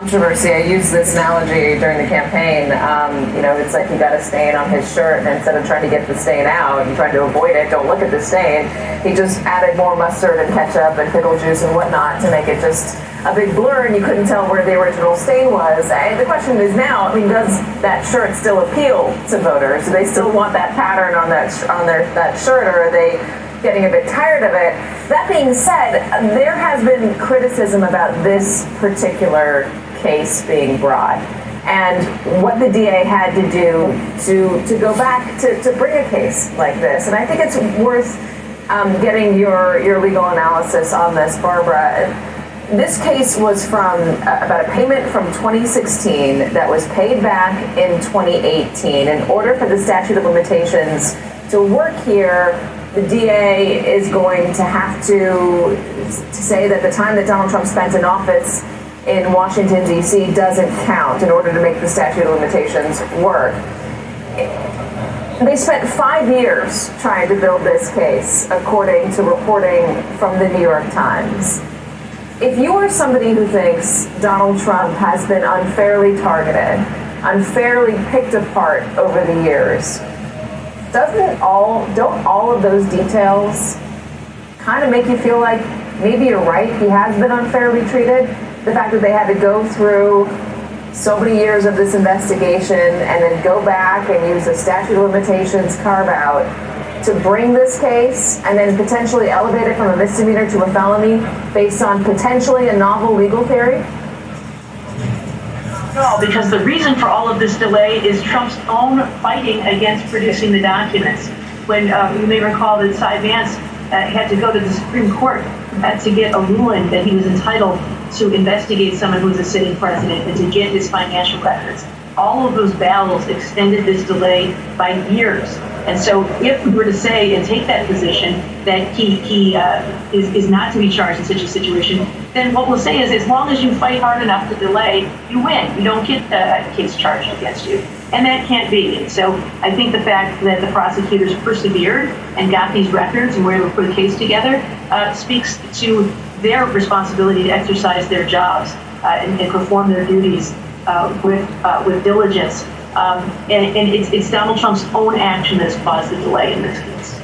Controversy. I used this analogy during the campaign. It's like you got a stain on his shirt, and instead of trying to get the stain out and trying to avoid it, don't look at the stain, he just added more mustard and ketchup and pickle juice and whatnot to make it just a big blur, and you couldn't tell where the original stain was. And the question is now, does that shirt still appeal to voters? Do they still want that pattern on that shirt, or are they getting a bit tired of it? That being said, there has been criticism about this particular case being brought and what the DA had to do to go back to bring a case like this. And I think it's worth getting your legal analysis on this, Barbara. This case was from about a payment from 2016 that was paid back in 2018. In order for the statute of limitations to work here, the DA is going to have to say that the time that Donald Trump spent in office in Washington, D.C. doesn't count in order to make the statute of limitations work. They spent 5 years trying to build this case, according to reporting from the New York Times. If you are somebody who thinks Donald Trump has been unfairly targeted, unfairly picked apart over the years, don't all of those details kind of make you feel like maybe you're right, he has been unfairly treated? The fact that they had to go through so many years of this investigation and then go back and use a statute of limitations carve-out to bring this case and then potentially elevate it from a misdemeanor to a felony based on potentially a novel legal theory? No, because the reason for all of this delay is Trump's own fighting against producing the documents. When you may recall that Cy Vance had to go to the Supreme Court to get a ruling that he was entitled to investigate someone who was a sitting president and to get his financial records. All of those battles extended this delay by years. And so if we were to say and take that position that he is not to be charged in such a situation, then what we'll say is as long as you fight hard enough to delay, you win. You don't get a case charged against you. And that can't be. And so I think the fact that the prosecutors persevered and got these records and were able to put a case together speaks to their responsibility to exercise their jobs and perform their duties with diligence. And it's Donald Trump's own action that's caused the delay in this case.